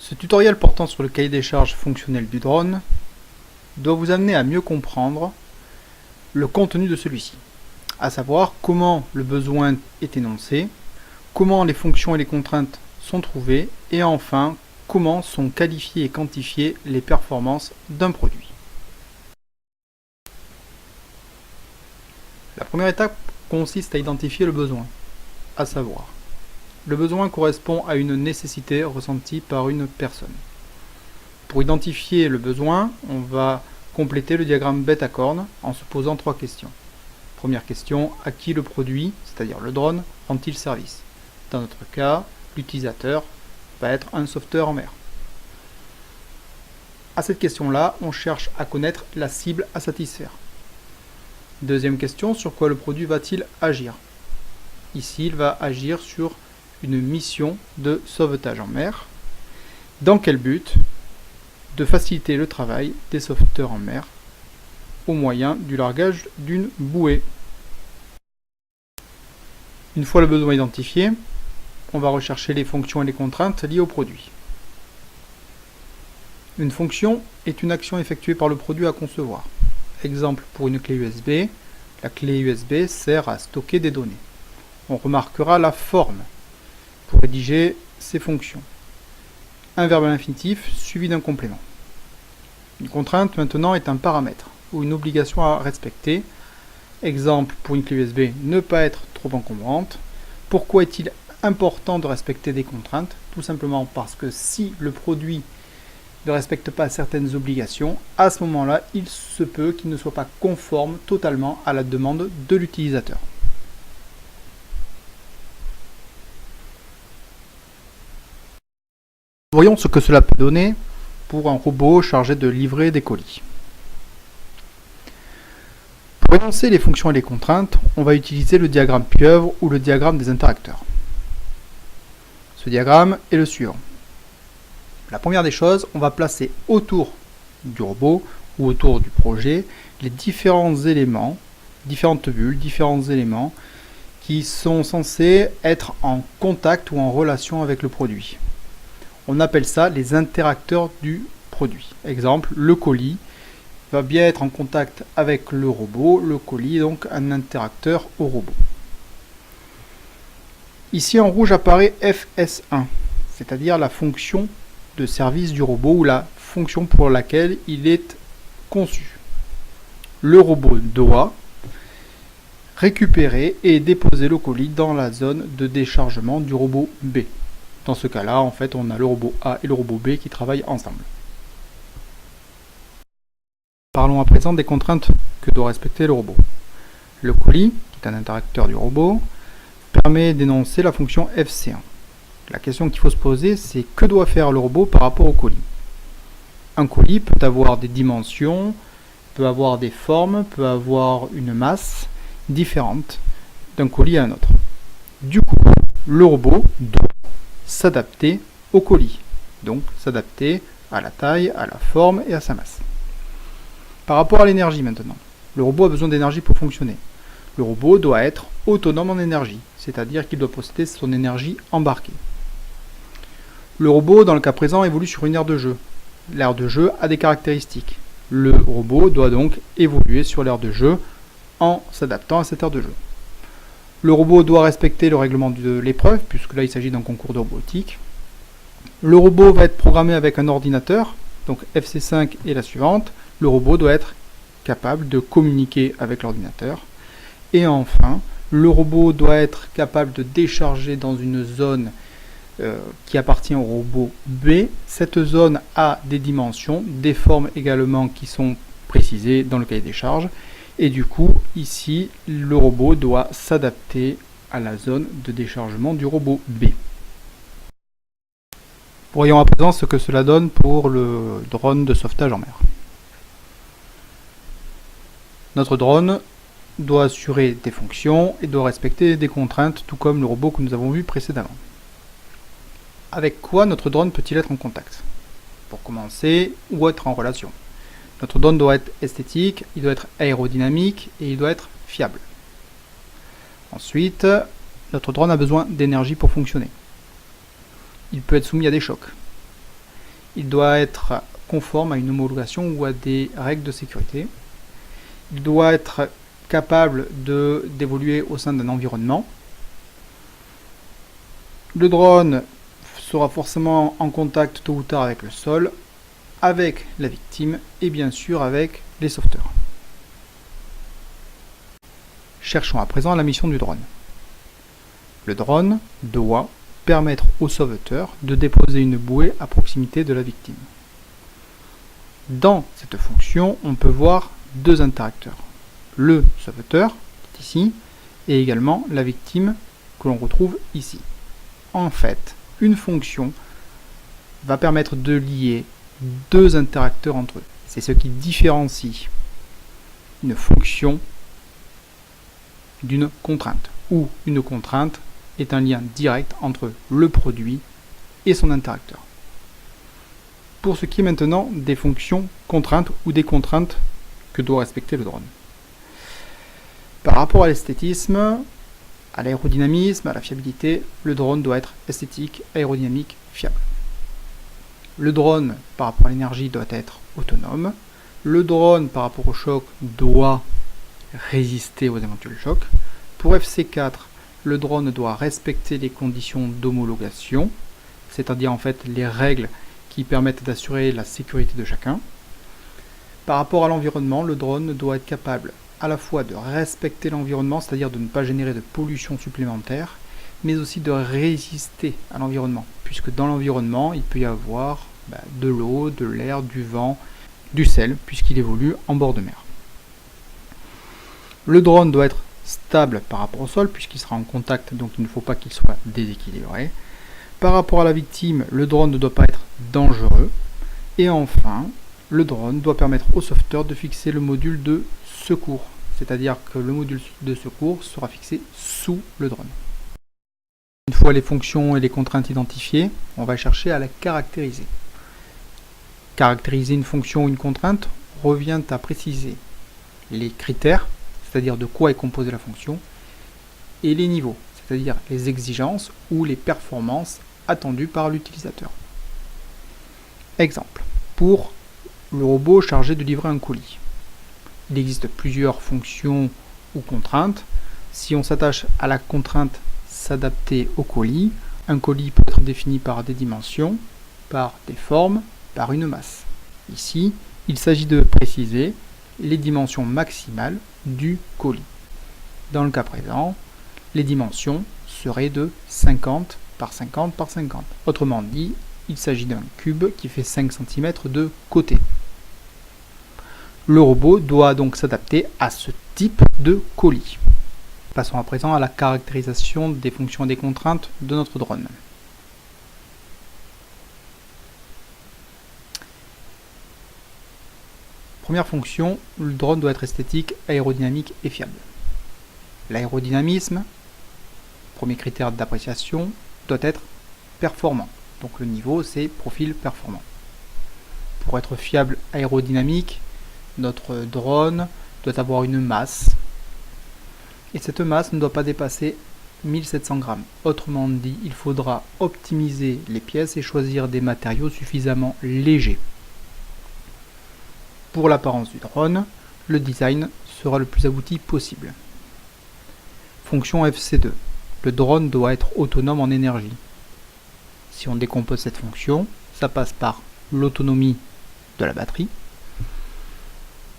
Ce tutoriel portant sur le cahier des charges fonctionnel du drone doit vous amener à mieux comprendre le contenu de celui-ci, à savoir comment le besoin est énoncé, comment les fonctions et les contraintes sont trouvées, et enfin comment sont qualifiées et quantifiées les performances d'un produit. La première étape consiste à identifier le besoin, à savoir, le besoin correspond à une nécessité ressentie par une personne. Pour identifier le besoin, on va compléter le diagramme bête-à-cornes en se posant 3 questions. Première question, à qui le produit, c'est-à-dire le drone, rend-il service? Dans notre cas, l'utilisateur va être un sauveteur en mer. À cette question-là, on cherche à connaître la cible à satisfaire. Deuxième question, sur quoi le produit va-t-il agir? Ici, il va agir sur une mission de sauvetage en mer. Dans quel but? De faciliter le travail des sauveteurs en mer au moyen du largage d'une bouée. Une fois le besoin identifié, on va rechercher les fonctions et les contraintes liées au produit. Une fonction est une action effectuée par le produit à concevoir. Exemple pour une clé USB, la clé USB sert à stocker des données. On remarquera la forme pour rédiger ces fonctions. Un verbe à l'infinitif suivi d'un complément. Une contrainte maintenant est un paramètre ou une obligation à respecter. Exemple pour une clé USB, ne pas être trop encombrante. Pourquoi est-il important de respecter des contraintes? Tout simplement parce que si le produit ne respecte pas certaines obligations, à ce moment-là, il se peut qu'il ne soit pas conforme totalement à la demande de l'utilisateur. Voyons ce que cela peut donner pour un robot chargé de livrer des colis. Pour énoncer les fonctions et les contraintes, on va utiliser le diagramme pieuvre ou le diagramme des interacteurs. Ce diagramme est le suivant. La première des choses, on va placer autour du robot ou autour du projet les différents éléments, différentes bulles, différents éléments qui sont censés être en contact ou en relation avec le produit. On appelle ça les interacteurs du produit. Exemple, le colis va bien être en contact avec le robot. Le colis est donc un interacteur au robot. Ici en rouge apparaît FS1, c'est-à-dire la fonction de service du robot ou la fonction pour laquelle il est conçu. Le robot doit récupérer et déposer le colis dans la zone de déchargement du robot B. Dans ce cas-là, en fait, on a le robot A et le robot B qui travaillent ensemble. Parlons à présent des contraintes que doit respecter le robot. Le colis, qui est un interacteur du robot, permet d'énoncer la fonction FC1. La question qu'il faut se poser, c'est que doit faire le robot par rapport au colis? Un colis peut avoir des dimensions, peut avoir des formes, peut avoir une masse différente d'un colis à un autre. Du coup, le robot doit s'adapter au colis, donc s'adapter à la taille, à la forme et à sa masse. Par rapport à l'énergie maintenant, le robot a besoin d'énergie pour fonctionner. Le robot doit être autonome en énergie, c'est-à-dire qu'il doit posséder son énergie embarquée. Le robot, dans le cas présent, évolue sur une aire de jeu. L'aire de jeu a des caractéristiques. Le robot doit donc évoluer sur l'aire de jeu en s'adaptant à cette aire de jeu. Le robot doit respecter le règlement de l'épreuve, puisque là il s'agit d'un concours de robotique. Le robot va être programmé avec un ordinateur, donc FC5 est la suivante. Le robot doit être capable de communiquer avec l'ordinateur. Et enfin, le robot doit être capable de décharger dans une zone qui appartient au robot B. Cette zone a des dimensions, des formes également qui sont précisées dans le cahier des charges. Et du coup, ici, le robot doit s'adapter à la zone de déchargement du robot B. Voyons à présent ce que cela donne pour le drone de sauvetage en mer. Notre drone doit assurer des fonctions et doit respecter des contraintes, tout comme le robot que nous avons vu précédemment. Avec quoi notre drone peut-il être en contact? Pour commencer, ou être en relation. Notre drone doit être esthétique, il doit être aérodynamique et il doit être fiable. Ensuite, notre drone a besoin d'énergie pour fonctionner. Il peut être soumis à des chocs. il doit être conforme à une homologation ou à des règles de sécurité. Il doit être capable d'évoluer au sein d'un environnement. Le drone sera forcément en contact tôt ou tard avec le sol, avec la victime et bien sûr avec les sauveteurs. Cherchons à présent la mission du drone. Le drone doit permettre au sauveteur de déposer une bouée à proximité de la victime. Dans cette fonction, on peut voir deux interacteurs. Le sauveteur, qui est ici, et également la victime que l'on retrouve ici. En fait, une fonction va permettre de lier deux interacteurs entre eux. C'est ce qui différencie une fonction d'une contrainte, où une contrainte est un lien direct entre le produit et son interacteur. Pour ce qui est maintenant des fonctions contraintes ou des contraintes que doit respecter le drone. Par rapport à l'esthétisme, à l'aérodynamisme, à la fiabilité, le drone doit être esthétique, aérodynamique, fiable. Le drone, par rapport à l'énergie, doit être autonome. Le drone, par rapport au choc, doit résister aux éventuels chocs. Pour FC4, le drone doit respecter les conditions d'homologation, c'est-à-dire en fait les règles qui permettent d'assurer la sécurité de chacun. Par rapport à l'environnement, le drone doit être capable à la fois de respecter l'environnement, c'est-à-dire de ne pas générer de pollution supplémentaire, mais aussi de résister à l'environnement, puisque dans l'environnement, il peut y avoir de l'eau, de l'air, du vent, du sel, puisqu'il évolue en bord de mer. Le drone doit être stable par rapport au sol, puisqu'il sera en contact, donc il ne faut pas qu'il soit déséquilibré. Par rapport à la victime, le drone ne doit pas être dangereux. Et enfin, le drone doit permettre au sauveteur de fixer le module de secours, c'est-à-dire que le module de secours sera fixé sous le drone. Une fois les fonctions et les contraintes identifiées, on va chercher à la caractériser. Caractériser une fonction ou une contrainte revient à préciser les critères, c'est-à-dire de quoi est composée la fonction, et les niveaux, c'est-à-dire les exigences ou les performances attendues par l'utilisateur. Exemple, pour le robot chargé de livrer un colis. Il existe plusieurs fonctions ou contraintes. Si on s'attache à la contrainte s'adapter au colis, un colis peut être défini par des dimensions, par des formes, par une masse. Ici, il s'agit de préciser les dimensions maximales du colis. Dans le cas présent, les dimensions seraient de 50 par 50 par 50. Autrement dit, il s'agit d'un cube qui fait 5 cm de côté. Le robot doit donc s'adapter à ce type de colis. Passons à présent à la caractérisation des fonctions et des contraintes de notre drone. Première fonction, le drone doit être esthétique, aérodynamique et fiable. L'aérodynamisme, premier critère d'appréciation, doit être performant. Donc le niveau, c'est profil performant. Pour être fiable aérodynamique, notre drone doit avoir une masse. Et cette masse ne doit pas dépasser 1700 grammes. Autrement dit, il faudra optimiser les pièces et choisir des matériaux suffisamment légers. Pour l'apparence du drone, le design sera le plus abouti possible. Fonction FC2. Le drone doit être autonome en énergie. Si on décompose cette fonction, ça passe par l'autonomie de la batterie.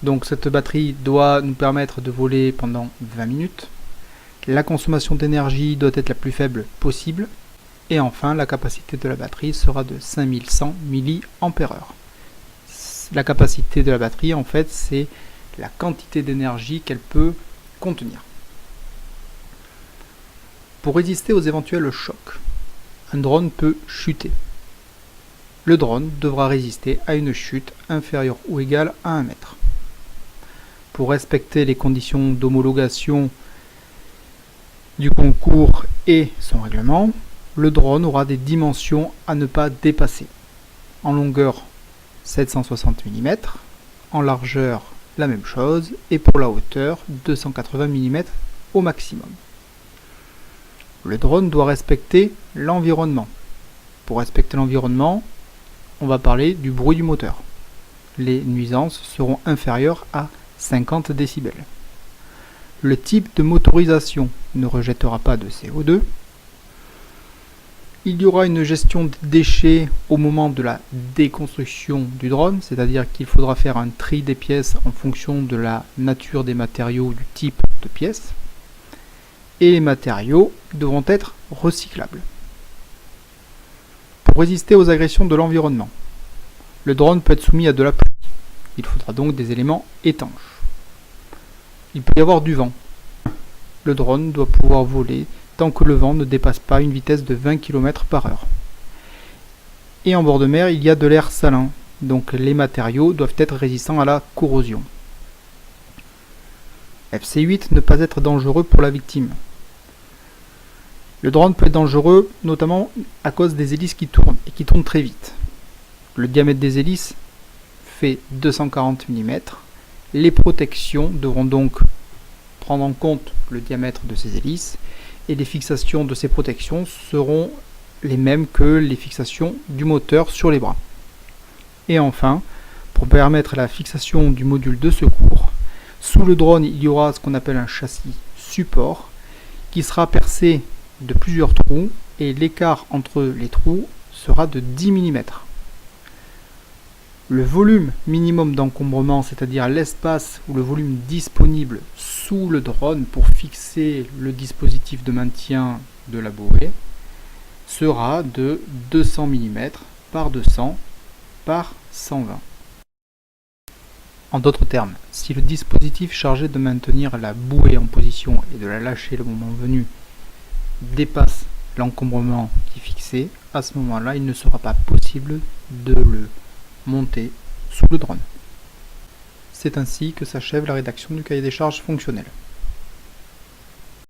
Donc cette batterie doit nous permettre de voler pendant 20 minutes. La consommation d'énergie doit être la plus faible possible. Et enfin, la capacité de la batterie sera de 5100 mAh. La capacité de la batterie, en fait, c'est la quantité d'énergie qu'elle peut contenir. Pour résister aux éventuels chocs, un drone peut chuter. Le drone devra résister à une chute inférieure ou égale à 1 mètre. Pour respecter les conditions d'homologation du concours et son règlement, le drone aura des dimensions à ne pas dépasser. En longueur, 760 mm, en largeur, la même chose, et pour la hauteur, 280 mm au maximum. Le drone doit respecter l'environnement. Pour respecter l'environnement, on va parler du bruit du moteur. Les nuisances seront inférieures à 50 décibels. Le type de motorisation ne rejettera pas de CO2. Il y aura une gestion des déchets au moment de la déconstruction du drone, c'est-à-dire qu'il faudra faire un tri des pièces en fonction de la nature des matériaux ou du type de pièces. Et les matériaux devront être recyclables. Pour résister aux agressions de l'environnement, le drone peut être soumis à de la pluie. Il faudra donc des éléments étanches. Il peut y avoir du vent. Le drone doit pouvoir voler tant que le vent ne dépasse pas une vitesse de 20 km/h. Et en bord de mer, il y a de l'air salin, donc les matériaux doivent être résistants à la corrosion. FC8 ne pas être dangereux pour la victime. Le drone peut être dangereux notamment à cause des hélices qui tournent et qui tournent très vite. Le diamètre des hélices fait 240 mm. Les protections devront donc prendre en compte le diamètre de ces hélices et les fixations de ces protections seront les mêmes que les fixations du moteur sur les bras. Et enfin, pour permettre la fixation du module de secours, sous le drone il y aura ce qu'on appelle un châssis support qui sera percé de plusieurs trous et l'écart entre les trous sera de 10 mm. Le volume minimum d'encombrement, c'est-à-dire l'espace ou le volume disponible sous le drone pour fixer le dispositif de maintien de la bouée, sera de 200 mm par 200 par 120. En d'autres termes, si le dispositif chargé de maintenir la bouée en position et de la lâcher le moment venu dépasse l'encombrement qui est fixé, à ce moment-là, il ne sera pas possible de le monter sous le drone. C'est ainsi que s'achève la rédaction du cahier des charges fonctionnel.